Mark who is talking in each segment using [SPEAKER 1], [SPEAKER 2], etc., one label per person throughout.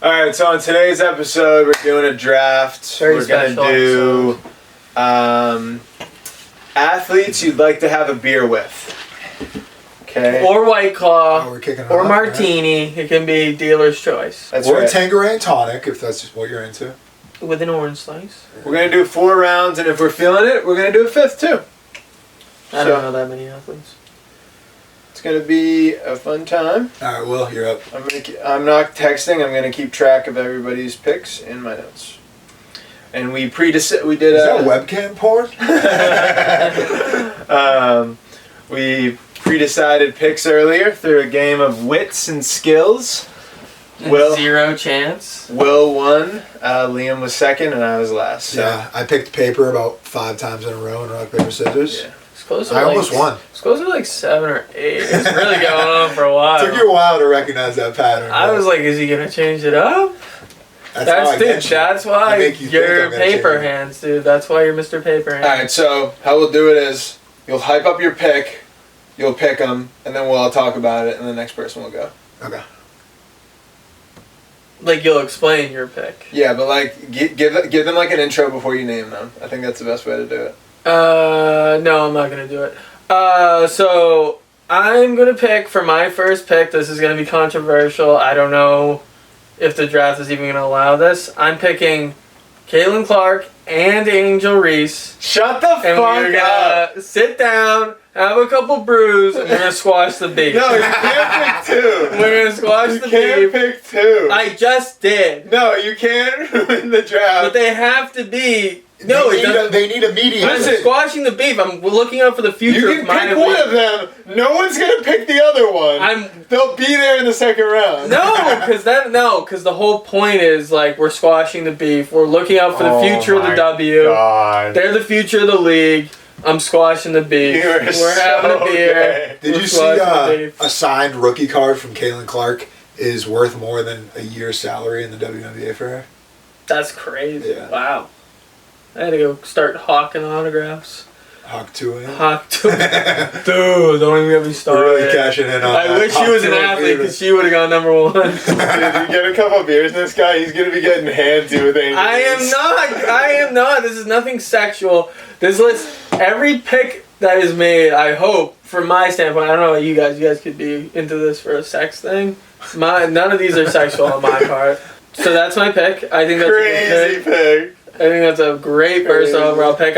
[SPEAKER 1] All right, so on today's episode, we're doing a draft. We're going to do athletes you'd like to have a beer with. Okay.
[SPEAKER 2] Or White Claw.
[SPEAKER 3] Oh, we're kicking it
[SPEAKER 2] or
[SPEAKER 3] off,
[SPEAKER 2] Martini. Right? It can be dealer's choice.
[SPEAKER 1] That's
[SPEAKER 3] or
[SPEAKER 1] right.
[SPEAKER 3] Tanqueray tonic, if that's just what you're into.
[SPEAKER 2] With an orange slice.
[SPEAKER 1] We're going to do 4 rounds, and if we're feeling it, we're going to do a 5th too.
[SPEAKER 2] I don't know that many athletes.
[SPEAKER 1] It's going to be a fun time.
[SPEAKER 3] All right, Will, you're up.
[SPEAKER 1] I'm not texting. I'm going to keep track of everybody's picks in my notes. And we did
[SPEAKER 3] Is that webcam porn?
[SPEAKER 1] We pre-decided picks earlier through a game of wits and skills.
[SPEAKER 2] Will, 0 chance.
[SPEAKER 1] Will won. Liam was second, and I was last. So.
[SPEAKER 3] Yeah, I picked paper about 5 times in a row in rock, paper, scissors.
[SPEAKER 1] Yeah.
[SPEAKER 2] It's close to
[SPEAKER 3] I almost won.
[SPEAKER 2] It's close to like 7 or 8. It's really going on for a while.
[SPEAKER 3] It took you a while to recognize that pattern.
[SPEAKER 2] I was like, is he going to change it up? That's why you're paper hands, dude. That's why you're Mr. Paper Hands.
[SPEAKER 1] Alright, so how we'll do it is you'll hype up your pick, you'll pick them, and then we'll all talk about it, and the next person will go.
[SPEAKER 3] Okay.
[SPEAKER 2] Like, you'll explain your pick.
[SPEAKER 1] Yeah, but like, give them like an intro before you name them. I think that's the best way to do it.
[SPEAKER 2] No, I'm not going to do it. So, I'm going to pick, for my first pick, this is going to be controversial. I don't know if the draft is even going to allow this. I'm picking Caitlin Clark and Angel Reese.
[SPEAKER 1] Shut the fuck
[SPEAKER 2] and we're
[SPEAKER 1] up!
[SPEAKER 2] Gonna sit down, have a couple brews, and we're going to squash the beef.
[SPEAKER 1] No, you can't pick 2.
[SPEAKER 2] We're going to squash the beef.
[SPEAKER 1] You can't pick 2.
[SPEAKER 2] I just did.
[SPEAKER 1] No, you can't ruin the draft.
[SPEAKER 2] But they have to be...
[SPEAKER 3] No, they need a medium.
[SPEAKER 2] I'm squashing the beef. I'm looking out for the future
[SPEAKER 1] You
[SPEAKER 2] of
[SPEAKER 1] can pick one of them. No one's gonna pick the other one. They'll be there in the second round.
[SPEAKER 2] Because the whole point is like we're squashing the beef. We're looking out for the future of the W.
[SPEAKER 1] God.
[SPEAKER 2] They're the future of the league. I'm squashing the beef. We're having a beer.
[SPEAKER 3] Did you see a signed rookie card from Caitlin Clark is worth more than a year's salary in the WNBA for her?
[SPEAKER 2] That's crazy.
[SPEAKER 3] Yeah.
[SPEAKER 2] Wow. I had to go start hawking autographs.
[SPEAKER 3] Hawk to it.
[SPEAKER 2] Hawk to it. Dude, don't even get me started.
[SPEAKER 3] We're really cashing in on
[SPEAKER 2] I wish she was an athlete because she would have gone number 1.
[SPEAKER 1] Dude, you get a couple beers in this guy, he's gonna be getting handsy with anything.
[SPEAKER 2] I am not. This is nothing sexual. This list, every pick that is made, I hope, from my standpoint, I don't know about you guys. You guys could be into this for a sex thing. None of these are sexual on my part. So that's my pick. I think that's
[SPEAKER 1] crazy
[SPEAKER 2] a good pick. I think that's a great first overall pick.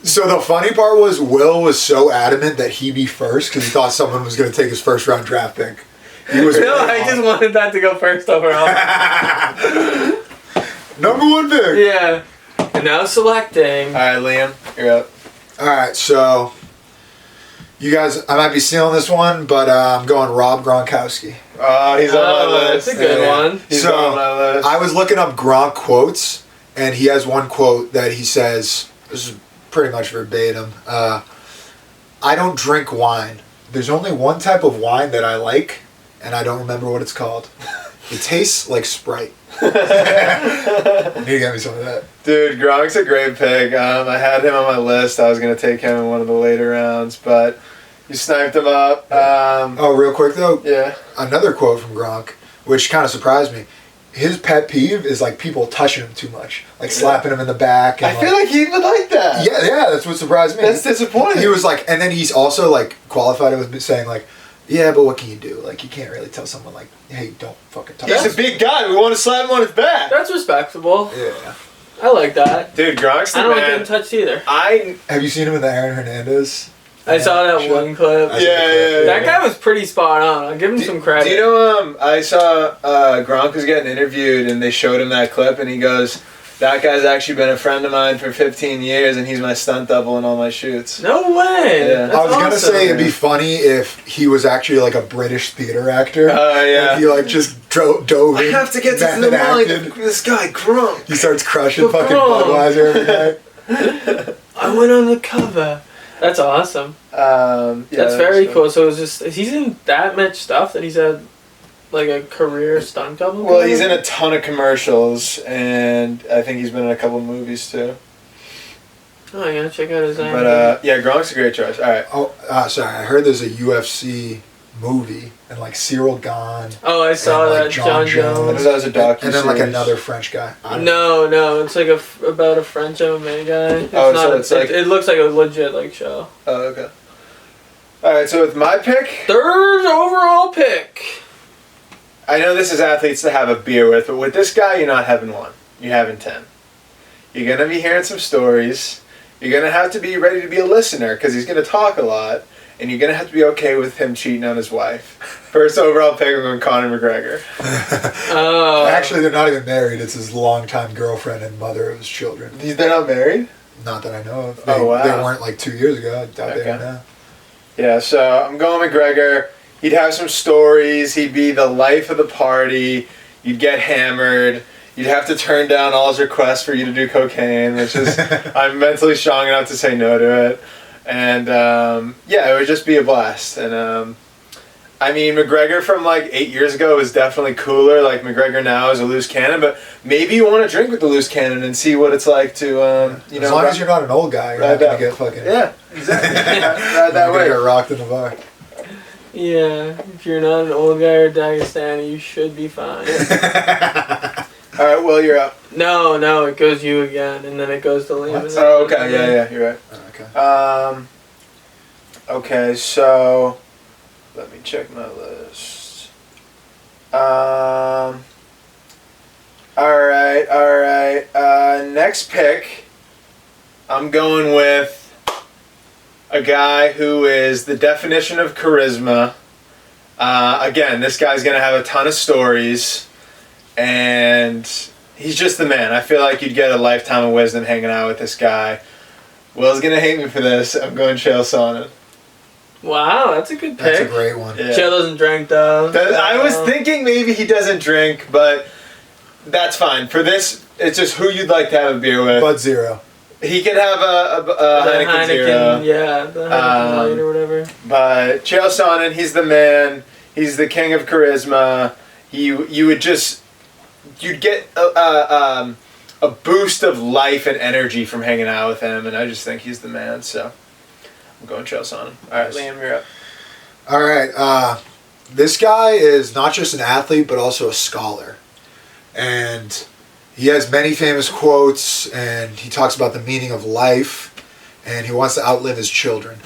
[SPEAKER 3] So the funny part was Will was so adamant that he be first because he thought someone was going to take his first round draft pick. He was
[SPEAKER 2] I just wanted that to go first overall.
[SPEAKER 3] Number 1 pick.
[SPEAKER 2] Yeah. And now selecting.
[SPEAKER 1] All right, Liam, you're up.
[SPEAKER 3] All right, so you guys, I might be stealing this one, but I'm going Rob Gronkowski.
[SPEAKER 1] Oh, he's on my list.
[SPEAKER 2] That's a good one.
[SPEAKER 1] He's on my list.
[SPEAKER 3] I was looking up Gronk quotes. And he has one quote that he says, this is pretty much verbatim, I don't drink wine. There's only one type of wine that I like, and I don't remember what it's called. It tastes like Sprite. You need to get me some of that.
[SPEAKER 1] Dude, Gronk's a great pick. I had him on my list. I was going to take him in one of the later rounds, but you sniped him up.
[SPEAKER 3] Real quick, though.
[SPEAKER 1] Yeah.
[SPEAKER 3] Another quote from Gronk, which kind of surprised me. His pet peeve is like people touching him too much, like slapping him in the back. And
[SPEAKER 1] I feel like he would like that.
[SPEAKER 3] Yeah, that's what surprised me.
[SPEAKER 1] That's disappointing.
[SPEAKER 3] He was like, and then he's also like qualified it with saying like, yeah, but what can you do? Like, you can't really tell someone like, hey, don't fucking touch.
[SPEAKER 1] He's a big guy. We want to slap him on his back.
[SPEAKER 2] That's respectable.
[SPEAKER 3] Yeah.
[SPEAKER 2] I like that.
[SPEAKER 1] Dude, Gronk's the man.
[SPEAKER 2] I don't like getting touched either.
[SPEAKER 3] Have you seen him in the Aaron Hernandez?
[SPEAKER 2] I saw that one clip.
[SPEAKER 1] Yeah.
[SPEAKER 2] That guy was pretty spot on. I'll give him some credit.
[SPEAKER 1] Do you know, I saw Gronk was getting interviewed and they showed him that clip and he goes, that guy's actually been a friend of mine for 15 years and he's my stunt double in all my shoots.
[SPEAKER 2] No way.
[SPEAKER 1] Yeah.
[SPEAKER 3] I was going to say it'd be funny if he was actually like a British theater actor.
[SPEAKER 1] Yeah.
[SPEAKER 3] And he like just dove in.
[SPEAKER 1] I have to get to the mind of this guy, Gronk.
[SPEAKER 3] He starts crushing fucking Budweiser every night.
[SPEAKER 2] I went on the cover. That's awesome. That's very cool. So it's just he's in that much stuff that he's had like a career stunt double.
[SPEAKER 1] Well, he's in a ton of commercials, and I think he's been in a couple movies too.
[SPEAKER 2] Oh, I gotta check out his name.
[SPEAKER 1] But yeah, Gronk's a great choice. All right.
[SPEAKER 3] Oh, sorry. I heard there's a UFC movie, and like Cyril Gahn.
[SPEAKER 2] Oh, I saw
[SPEAKER 3] And, like,
[SPEAKER 2] that.
[SPEAKER 3] John
[SPEAKER 2] John
[SPEAKER 3] Jones.
[SPEAKER 1] I
[SPEAKER 2] Jones.
[SPEAKER 1] know that was a docu.
[SPEAKER 3] And then like another French guy. I don't
[SPEAKER 2] No, no, it's like about a French MMA guy. It's
[SPEAKER 1] Oh,
[SPEAKER 2] not,
[SPEAKER 1] so it's like-
[SPEAKER 2] it looks like a legit like show.
[SPEAKER 1] Oh, okay. All right, so with my pick,
[SPEAKER 2] Third overall pick.
[SPEAKER 1] I know this is athletes to have a beer with, but with this guy, you're not having one. You're having 10. You're going to be hearing some stories. You're going to have to be ready to be a listener because he's going to talk a lot. And you're going to have to be okay with him cheating on his wife. First overall pick, I'm going Conor McGregor.
[SPEAKER 2] Oh,
[SPEAKER 3] Actually, they're not even married. It's his longtime girlfriend and mother of his children.
[SPEAKER 1] They're not married?
[SPEAKER 3] Not that I know of.
[SPEAKER 1] Oh, wow.
[SPEAKER 3] They weren't like 2 years ago. I doubt they
[SPEAKER 1] Okay.
[SPEAKER 3] are now.
[SPEAKER 1] Yeah, so I'm going McGregor. He'd have some stories. He'd be the life of the party. You'd get hammered. You'd have to turn down all his requests for you to do cocaine, which is, I'm mentally strong enough to say no to it. And yeah, it would just be a blast. And I mean, McGregor from like 8 years ago is definitely cooler. Like McGregor now is a loose cannon, but maybe you want to drink with the loose cannon and see what it's like to, you know.
[SPEAKER 3] As long as you're not an old guy, you're
[SPEAKER 1] ride
[SPEAKER 3] not going
[SPEAKER 1] that-
[SPEAKER 3] to get fucking.
[SPEAKER 1] Yeah, exactly. Ride
[SPEAKER 3] You're
[SPEAKER 1] that
[SPEAKER 3] gonna
[SPEAKER 1] way.
[SPEAKER 3] get rocked in the bar.
[SPEAKER 2] yeah. If you're not an old guy or Dagestani, you should be fine.
[SPEAKER 1] All right, well, you're up.
[SPEAKER 2] No, it goes you again, and then it goes to Liam.
[SPEAKER 3] What?
[SPEAKER 2] and then
[SPEAKER 1] Oh,
[SPEAKER 2] it goes
[SPEAKER 1] okay,
[SPEAKER 2] to me.
[SPEAKER 1] yeah, you're right.
[SPEAKER 3] Okay.
[SPEAKER 1] Okay, so let me check my list. All right. Next pick, I'm going with a guy who is the definition of charisma. Again, this guy's gonna have a ton of stories, and he's just the man. I feel like you'd get a lifetime of wisdom hanging out with this guy. Will's gonna hate me for this. I'm going Chael Sonnen.
[SPEAKER 2] Wow, that's a good
[SPEAKER 3] That's a
[SPEAKER 2] pick.
[SPEAKER 3] great one.
[SPEAKER 1] Yeah.
[SPEAKER 2] Chael doesn't drink though.
[SPEAKER 1] I was thinking maybe he doesn't drink, but that's fine. For this, it's just who you'd like to have a beer with.
[SPEAKER 3] Bud Zero.
[SPEAKER 1] He can have a
[SPEAKER 2] The
[SPEAKER 1] Heineken Zero.
[SPEAKER 2] yeah, the Heineken Light or whatever.
[SPEAKER 1] But Chael Sonnen, he's the man. He's the king of charisma. You would just, you'd get a boost of life and energy from hanging out with him, and I just think he's the man. So I'm going Chael Sonnen. All right,
[SPEAKER 3] Nice.
[SPEAKER 1] Liam, you're up.
[SPEAKER 3] All right. This guy is not just an athlete, but also a scholar. And he has many famous quotes, and he talks about the meaning of life, and he wants to outlive his children.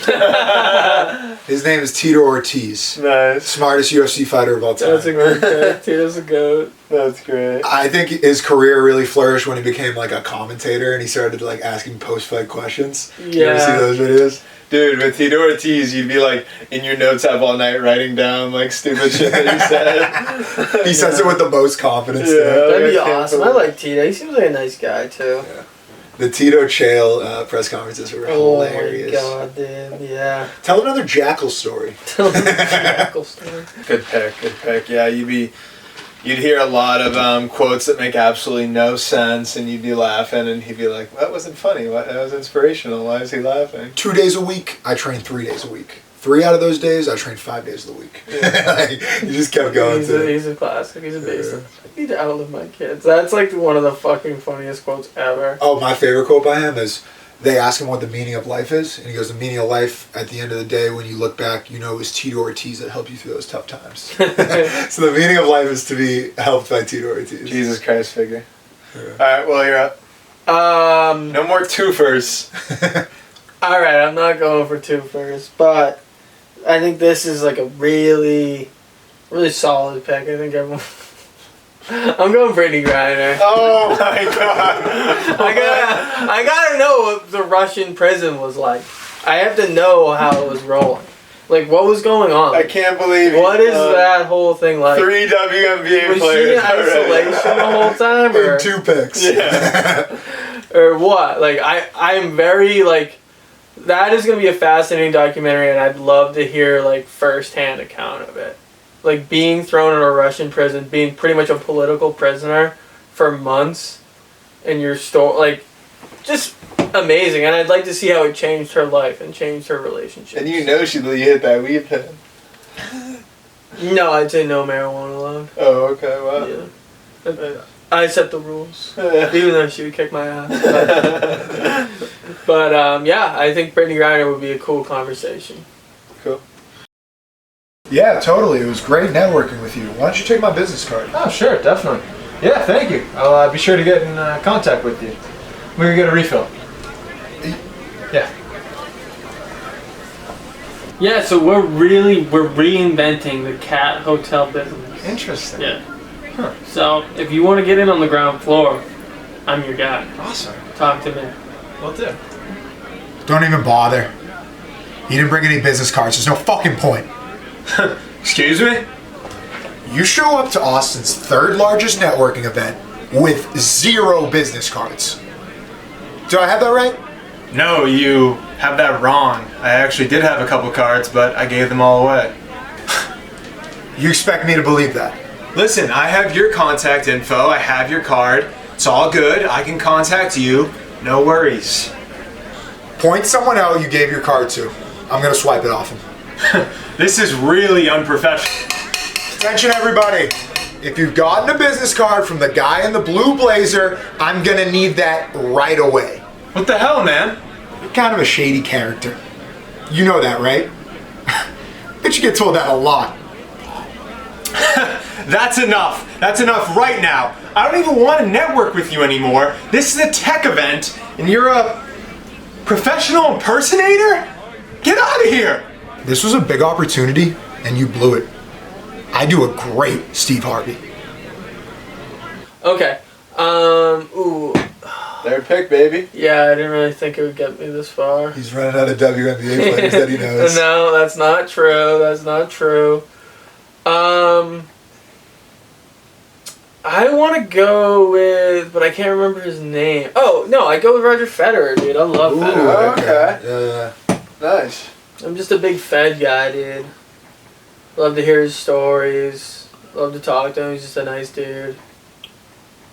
[SPEAKER 3] His name is Tito Ortiz.
[SPEAKER 1] Nice.
[SPEAKER 3] Smartest UFC fighter of all time.
[SPEAKER 2] That's a great pick. Tito's a goat.
[SPEAKER 1] That's great.
[SPEAKER 3] I think his career really flourished when he became like a commentator and he started like asking post-fight questions. You ever see
[SPEAKER 2] Yeah.
[SPEAKER 3] those videos?
[SPEAKER 1] Dude, with Tito Ortiz, you'd be like in your notes app all night writing down like stupid shit that he said.
[SPEAKER 3] He says it with the most confidence.
[SPEAKER 1] Yeah.
[SPEAKER 3] There.
[SPEAKER 2] That'd be
[SPEAKER 1] I can't
[SPEAKER 2] awesome. I
[SPEAKER 1] believe-
[SPEAKER 2] like Tito. He seems like a nice guy too.
[SPEAKER 3] The Tito Chael press conferences were
[SPEAKER 2] Oh
[SPEAKER 3] hilarious.
[SPEAKER 2] my god, dude. Yeah.
[SPEAKER 3] Tell another Jackal story.
[SPEAKER 2] Tell him the Jackal story.
[SPEAKER 1] Good pick. Yeah, you'd hear a lot of quotes that make absolutely no sense, and you'd be laughing, and he'd be like, "That wasn't funny. That was inspirational. Why is he laughing?"
[SPEAKER 3] 2 days a week, I train 3 days a week. 3 out of those days, I train 5 days of the week. Like, you just kept going
[SPEAKER 2] He's
[SPEAKER 3] to it.
[SPEAKER 2] a classic. He's a beast. I need to outlive my kids. That's like one of the fucking funniest quotes ever.
[SPEAKER 3] Oh, my favorite quote by him is, they ask him what the meaning of life is, and he goes, the meaning of life, at the end of the day, when you look back, you know it was Tito Ortiz that helped you through those tough times. So the meaning of life is to be helped by Tito Ortiz.
[SPEAKER 1] Jesus Christ figure.
[SPEAKER 3] Yeah.
[SPEAKER 1] All right, well you're up. No more twofers.
[SPEAKER 2] All right, I'm not going for two first, but I think this is like a really, really solid pick. I think everyone. I'm going Brittany Griner.
[SPEAKER 1] Oh my god.
[SPEAKER 2] I gotta know what the Russian prison was like. I have to know how it was rolling. Like, what was going on?
[SPEAKER 1] I can't believe
[SPEAKER 2] What is that whole thing like?
[SPEAKER 1] 3 WNBA
[SPEAKER 2] Was she
[SPEAKER 1] players
[SPEAKER 2] in isolation the whole time, or
[SPEAKER 3] In 2 picks.
[SPEAKER 1] Yeah.
[SPEAKER 2] or what? Like, I'm very like. That is gonna be a fascinating documentary, and I'd love to hear like firsthand account of it. Like being thrown in a Russian prison, being pretty much a political prisoner for months, and your story, like, just amazing. And I'd like to see how it changed her life and changed her relationship.
[SPEAKER 1] And you know she hit that weed pen.
[SPEAKER 2] No, I'd say no marijuana allowed.
[SPEAKER 1] Oh, okay, wow.
[SPEAKER 2] Yeah. I set the rules, even though she would kick my ass. But yeah, I think Brittany Griner would be a cool conversation.
[SPEAKER 3] Yeah, totally. It was great networking with you. Why don't you take my business card?
[SPEAKER 1] Oh, sure, definitely. Yeah, thank you. I'll be sure to get in contact with you. We're gonna get a refill. Yeah.
[SPEAKER 2] Yeah, so we're reinventing the cat hotel business.
[SPEAKER 1] Interesting.
[SPEAKER 2] Yeah.
[SPEAKER 1] Huh.
[SPEAKER 2] So if you want to get in on the ground floor, I'm your guy.
[SPEAKER 1] Awesome.
[SPEAKER 2] Talk to me.
[SPEAKER 1] Will do.
[SPEAKER 3] Don't even bother. You didn't bring any business cards. There's no fucking point.
[SPEAKER 1] Excuse me?
[SPEAKER 3] You show up to Austin's third largest networking event with 0 business cards. Do I have that right?
[SPEAKER 1] No, you have that wrong. I actually did have a couple cards, but I gave them all away.
[SPEAKER 3] You expect me to believe that?
[SPEAKER 1] Listen, I have your contact info. I have your card. It's all good. I can contact you. No worries.
[SPEAKER 3] Point someone out you gave your card to. I'm gonna swipe it off him.
[SPEAKER 1] This is really unprofessional.
[SPEAKER 3] Attention everybody. If you've gotten a business card from the guy in the blue blazer, I'm gonna need that right away.
[SPEAKER 1] What the hell, man?
[SPEAKER 3] You're kind of a shady character. You know that, right? Bet you get told that a lot.
[SPEAKER 1] That's enough. That's enough right now. I don't even want to network with you anymore. This is a tech event, and you're a professional impersonator? Get out of here!
[SPEAKER 3] This was a big opportunity, and you blew it. I do a great Steve Harvey.
[SPEAKER 2] Okay. Ooh.
[SPEAKER 1] Third pick, baby.
[SPEAKER 2] Yeah, I didn't really think it would get me this far.
[SPEAKER 3] He's running out of WNBA players that he knows.
[SPEAKER 2] No, that's not true. That's not true. I want to go with, but I can't remember his name. Oh, no, I go with Roger Federer, dude. I love
[SPEAKER 3] Ooh,
[SPEAKER 2] Federer.
[SPEAKER 1] Okay.
[SPEAKER 3] Yeah.
[SPEAKER 1] Nice.
[SPEAKER 2] I'm just a big Fed guy, dude. Love to hear his stories. Love to talk to him. He's just a nice dude.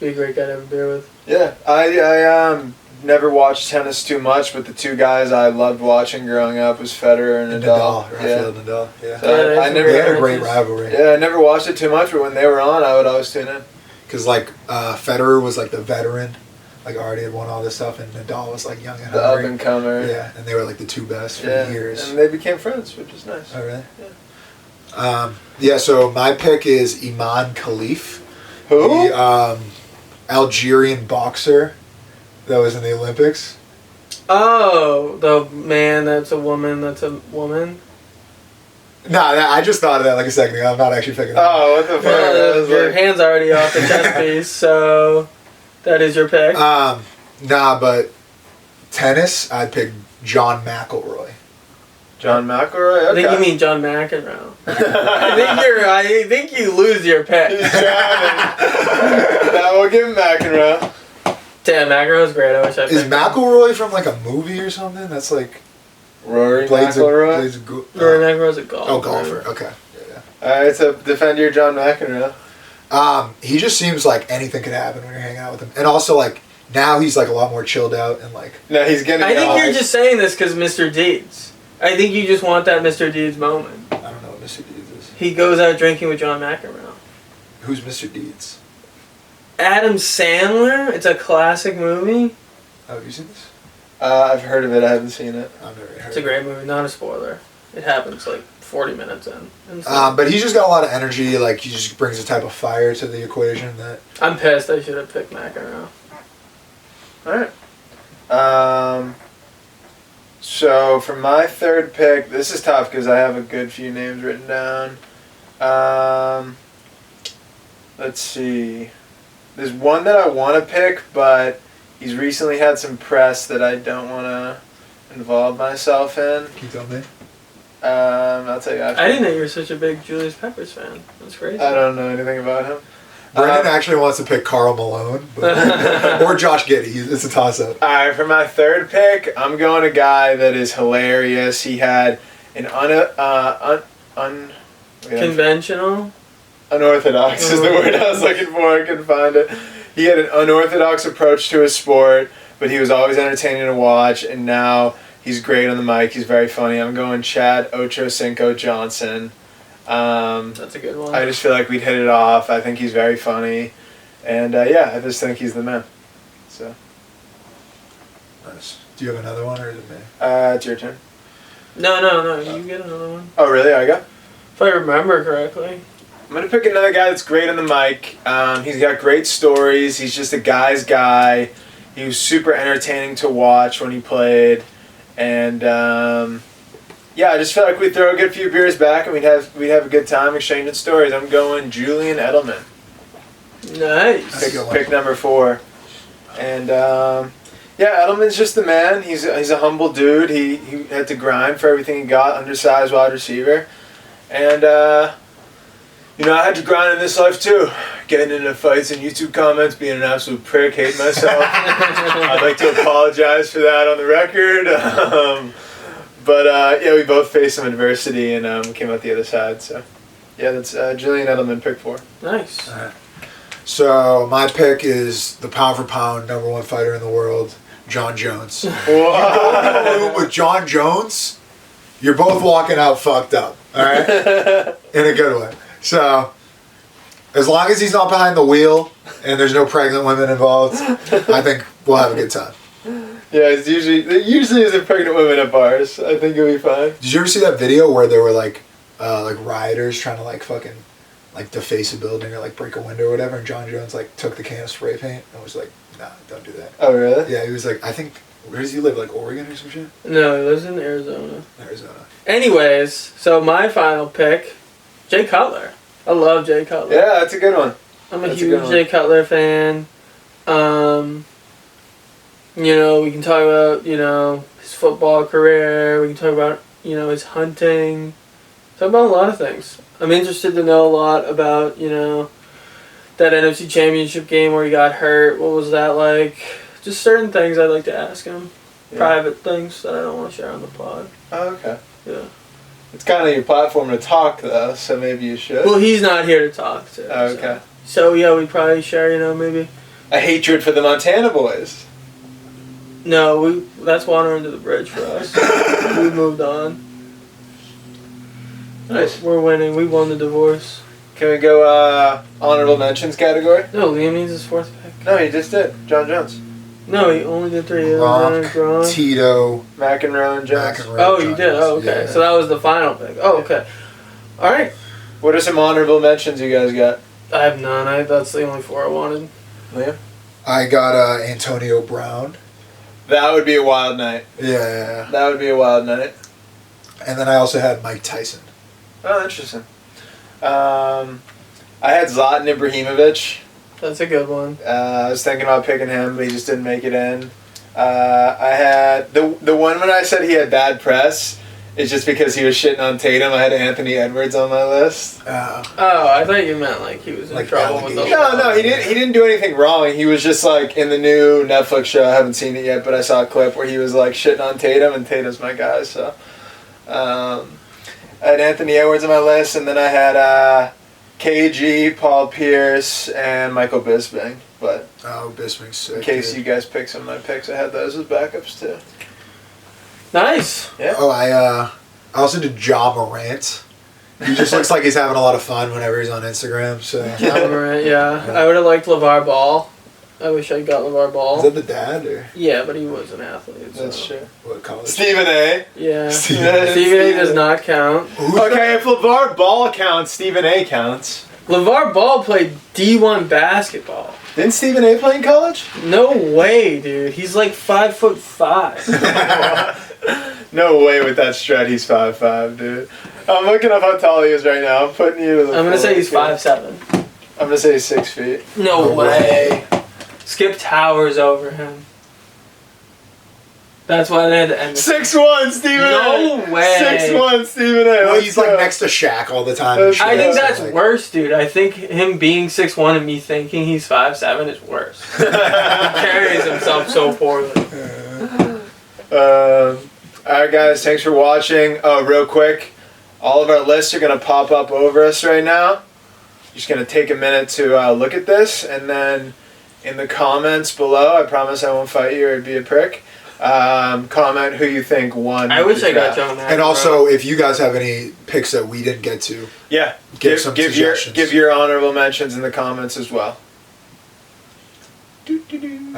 [SPEAKER 2] Be a great guy to have a beer with.
[SPEAKER 1] Yeah, I never watched tennis too much, but the two guys I loved watching growing up was Federer and Nadal.
[SPEAKER 3] Rafael Nadal. Yeah.
[SPEAKER 1] So I never
[SPEAKER 3] They had a
[SPEAKER 2] Yeah,
[SPEAKER 3] great
[SPEAKER 2] just-
[SPEAKER 3] rivalry.
[SPEAKER 1] Yeah, I never watched it too much, but when they were on, I would always tune in.
[SPEAKER 3] Because like Federer was like the veteran, like already had won all this stuff, and Nadal was like young and
[SPEAKER 1] The up
[SPEAKER 3] hungry.
[SPEAKER 1] and comer.
[SPEAKER 3] Yeah, and they were like the two best for
[SPEAKER 1] Yeah,
[SPEAKER 3] years.
[SPEAKER 1] and they became friends, which is nice.
[SPEAKER 3] Oh really? Yeah. So my pick is Iman Khalif,
[SPEAKER 1] Who?
[SPEAKER 3] the Algerian boxer that was in the Olympics.
[SPEAKER 2] Oh, the man that's a woman that's a woman.
[SPEAKER 3] I just thought of that like a second ago. I'm not actually picking that.
[SPEAKER 1] Oh, what the fuck? I was
[SPEAKER 2] Your
[SPEAKER 1] like-
[SPEAKER 2] hand's already off the chess piece, so that is your pick.
[SPEAKER 3] But tennis, I'd pick John McElroy.
[SPEAKER 1] John McElroy?
[SPEAKER 2] I think
[SPEAKER 1] Okay.
[SPEAKER 2] you mean John McEnroe. I think you lose your pick.
[SPEAKER 1] He's drowning. Now we'll give him McEnroe.
[SPEAKER 2] Damn, McEnroe's great. I wish I
[SPEAKER 3] Is
[SPEAKER 2] picked him.
[SPEAKER 3] McElroy from like a movie or something? That's like
[SPEAKER 1] Rory
[SPEAKER 3] Blades
[SPEAKER 1] McElroy.
[SPEAKER 2] Rory McEnroe's a golfer.
[SPEAKER 3] Oh, golfer. Okay.
[SPEAKER 1] Alright, so defend your John McEnroe.
[SPEAKER 3] He just seems like anything could happen when you're hanging out with him, and also like now he's like a lot more chilled out and like.
[SPEAKER 1] No, he's getting
[SPEAKER 2] I think
[SPEAKER 1] off.
[SPEAKER 2] you're just saying this because Mr. Deeds. I think you just want that Mr. Deeds moment.
[SPEAKER 3] I don't know what Mr. Deeds is.
[SPEAKER 2] He goes out drinking with John McEnroe.
[SPEAKER 3] Who's Mr. Deeds?
[SPEAKER 2] Adam Sandler. It's a classic movie.
[SPEAKER 3] Oh, have you seen this?
[SPEAKER 1] I've heard of it, I haven't seen it.
[SPEAKER 3] I've never heard.
[SPEAKER 2] It's a great movie. Not a spoiler. It happens like 40 minutes in. And so-
[SPEAKER 3] But he's just got a lot of energy. Like he just brings a type of fire to the equation that.
[SPEAKER 2] I'm pissed. I should have picked McEnroe.
[SPEAKER 1] Alright. So for my third pick, this is tough because I have a good few names written down. Let's see. There's one that I want to pick, but he's recently had some press that I don't want to involve myself in.
[SPEAKER 3] Can you tell me?
[SPEAKER 1] I'll tell you after.
[SPEAKER 2] I didn't know you were such a big Julius Peppers fan. That's crazy.
[SPEAKER 1] I don't know anything about him.
[SPEAKER 3] Brendan actually wants to pick Karl Malone, but, or Josh Giddey. It's a toss-up.
[SPEAKER 1] Alright, for my third pick, I'm going a guy that is hilarious. He had an
[SPEAKER 2] Conventional.
[SPEAKER 1] unorthodox is the word I was looking for. I couldn't find it. He had an unorthodox approach to his sport, but he was always entertaining to watch, and now he's great on the mic. He's very funny. I'm going Chad Ochocinco Johnson.
[SPEAKER 2] That's a good one.
[SPEAKER 1] I just feel like we'd hit it off. I think he's very funny, and yeah, I just think he's the man. So,
[SPEAKER 3] Nice. Do you have another one, or is it me?
[SPEAKER 1] it's your turn.
[SPEAKER 2] No, you get another one.
[SPEAKER 1] Oh, really? I go.
[SPEAKER 2] If I remember correctly.
[SPEAKER 1] I'm gonna pick another guy that's great on the mic. He's got great stories. He's just a guy's guy. He was super entertaining to watch when he played, and yeah, I just felt like we'd throw a good few beers back and we'd have a good time exchanging stories. I'm going Julian Edelman.
[SPEAKER 2] Nice.
[SPEAKER 1] Pick number 4, and yeah, Edelman's just the man. He's a humble dude. He had to grind for everything he got. Undersized wide receiver, and. You know, I had to grind in this life too. Getting into fights and YouTube comments, being an absolute prick, hating myself. I'd like to apologize for that on the record. But yeah, we both faced some adversity and came out the other side. So yeah, that's Julian Edelman, pick 4.
[SPEAKER 2] Nice.
[SPEAKER 3] All right. So my pick is the pound for pound #1 fighter in the world, John Jones.
[SPEAKER 1] Whoa.
[SPEAKER 3] With John Jones, you're both walking out fucked up. All right, in a good way. So, as long as he's not behind the wheel and there's no pregnant women involved, I think we'll have a good time.
[SPEAKER 1] Yeah, there usually isn't pregnant women at bars. I think it'll be fine.
[SPEAKER 3] Did you ever see that video where there were like rioters trying to like fucking like deface a building or like break a window or whatever, and John Jones like took the can of spray paint and was like, "Nah, don't do that."
[SPEAKER 1] Oh really?
[SPEAKER 3] Yeah, he was like, I think, where does he live? Like Oregon or some shit?
[SPEAKER 2] No, he lives in Arizona.
[SPEAKER 3] Arizona.
[SPEAKER 2] Anyways, so my final pick, Jay Cutler. I love Jay Cutler.
[SPEAKER 1] Yeah, that's a good one.
[SPEAKER 2] I'm a
[SPEAKER 1] That's a
[SPEAKER 2] huge
[SPEAKER 1] good one.
[SPEAKER 2] Jay Cutler fan. You know, we can talk about, you know, his football career. We can talk about, you know, his hunting. Talk about a lot of things. I'm interested to know a lot about, you know, that NFC Championship game where he got hurt. What was that like? Just certain things I'd like to ask him.
[SPEAKER 1] Yeah.
[SPEAKER 2] Private things that I don't want to share on the pod.
[SPEAKER 1] Oh, okay.
[SPEAKER 2] Yeah.
[SPEAKER 1] It's kind of your platform to talk though, so maybe you should.
[SPEAKER 2] Well, he's not here to talk to.
[SPEAKER 1] Oh, okay.
[SPEAKER 2] So yeah, we'd probably share, you know, maybe.
[SPEAKER 1] A hatred for the Montana boys.
[SPEAKER 2] No, that's water under the bridge for us. We moved on.
[SPEAKER 1] Nice.
[SPEAKER 2] We're winning. We won the divorce.
[SPEAKER 1] Can we go honorable mentions category?
[SPEAKER 2] No, Liam needs his 4th pick.
[SPEAKER 1] No, he just did. John Jones.
[SPEAKER 2] No, he only did 3.
[SPEAKER 3] Gronk, Tito,
[SPEAKER 1] McEnroe and Jones.
[SPEAKER 3] McEnroe.
[SPEAKER 2] Oh, you
[SPEAKER 3] John
[SPEAKER 2] did? Oh,
[SPEAKER 3] Jones.
[SPEAKER 2] okay.
[SPEAKER 3] Yeah.
[SPEAKER 2] So that was the final pick. Oh, okay. All right.
[SPEAKER 1] What are some honorable mentions you guys got?
[SPEAKER 2] I have none. That's the only 4 I wanted.
[SPEAKER 1] Liam?
[SPEAKER 3] I got Antonio Brown.
[SPEAKER 1] That would be a wild night.
[SPEAKER 3] Yeah.
[SPEAKER 1] That would be a wild night.
[SPEAKER 3] And then I also had Mike Tyson.
[SPEAKER 1] Oh, interesting. I had Zlatan Ibrahimovic.
[SPEAKER 2] That's a good one.
[SPEAKER 1] I was thinking about picking him, but he just didn't make it in. I had the one when I said he had bad press. It's just because he was shitting on Tatum. I had Anthony Edwards on my list.
[SPEAKER 2] Oh, I thought you meant like he was in
[SPEAKER 3] Like
[SPEAKER 2] trouble with the
[SPEAKER 3] allegation.
[SPEAKER 1] No, he didn't. He didn't do anything wrong. He was just like in the new Netflix show. I haven't seen it yet, but I saw a clip where he was like shitting on Tatum, and Tatum's my guy. So, I had Anthony Edwards on my list, and then I had KG, Paul Pierce, and Michael Bisping. But
[SPEAKER 3] Oh, Bisping's sick.
[SPEAKER 1] in case
[SPEAKER 3] dude.
[SPEAKER 1] you guys pick some of my picks, I had those as backups too.
[SPEAKER 2] Nice.
[SPEAKER 1] Yeah.
[SPEAKER 3] Oh, I also did Ja Morant. He just looks like he's having a lot of fun whenever he's on Instagram. So is
[SPEAKER 2] John Morant, yeah. I would have liked LeVar Ball. I wish I got LeVar Ball.
[SPEAKER 3] that the dad or
[SPEAKER 2] Yeah, but he was an athlete. So.
[SPEAKER 1] That's true.
[SPEAKER 3] what college?
[SPEAKER 1] Stephen A.
[SPEAKER 2] Yeah.
[SPEAKER 3] Stephen
[SPEAKER 2] Stephen A does not count.
[SPEAKER 3] Who's
[SPEAKER 1] Okay, if LeVar Ball counts, Stephen A counts.
[SPEAKER 2] LeVar Ball played D1 basketball.
[SPEAKER 1] Didn't Stephen A play in college?
[SPEAKER 2] No way, dude. He's like 5'5".
[SPEAKER 1] No way with that strut he's 5'5", dude. I'm looking up how tall he is right now. I'm putting you to the
[SPEAKER 2] I'm gonna say he's
[SPEAKER 1] floor.
[SPEAKER 2] 5'7".
[SPEAKER 1] I'm gonna say he's 6 feet.
[SPEAKER 2] No
[SPEAKER 3] No
[SPEAKER 2] way. Skip towers over him. That's why they had to end it.
[SPEAKER 1] 6'1", Stephen A.
[SPEAKER 2] No way.
[SPEAKER 1] 6'1", Stephen A.
[SPEAKER 3] Well,
[SPEAKER 1] Let's
[SPEAKER 3] he's like
[SPEAKER 1] go.
[SPEAKER 3] next to Shaq all the time.
[SPEAKER 1] That's
[SPEAKER 3] and
[SPEAKER 2] I
[SPEAKER 3] shit,
[SPEAKER 2] think
[SPEAKER 3] so,
[SPEAKER 2] that's
[SPEAKER 3] like-
[SPEAKER 2] worse, dude. I think him being 6'1" and me thinking he's 5'7" is worse. He carries himself so poorly.
[SPEAKER 1] Alright guys, thanks for watching. Oh, real quick, all of our lists are going to pop up over us right now. Just going to take a minute to look at this, and then in the comments below, I promise I won't fight you or be a prick, comment who you think won.
[SPEAKER 2] I wish
[SPEAKER 1] the
[SPEAKER 2] I got
[SPEAKER 1] draft.
[SPEAKER 2] John McEnroe.
[SPEAKER 3] And also, if you guys have any picks that we didn't get to,
[SPEAKER 1] Yeah,
[SPEAKER 3] Give some
[SPEAKER 1] your
[SPEAKER 3] suggestions.
[SPEAKER 1] give your honorable mentions in the comments as well.
[SPEAKER 3] all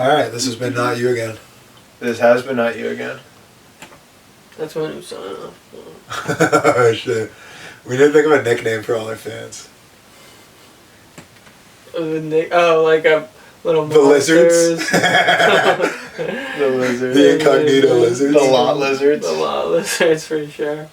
[SPEAKER 3] right, this has been Not You Again.
[SPEAKER 1] This has been Not You Again.
[SPEAKER 2] That's my new sign off.
[SPEAKER 3] Oh, shit. We need to think of a nickname for all our fans.
[SPEAKER 2] Oh, like a little
[SPEAKER 3] The lizards.
[SPEAKER 2] monsters.
[SPEAKER 1] The lizards.
[SPEAKER 3] The incognito lizards.
[SPEAKER 1] The lot lizards.
[SPEAKER 2] The lot lizards for sure.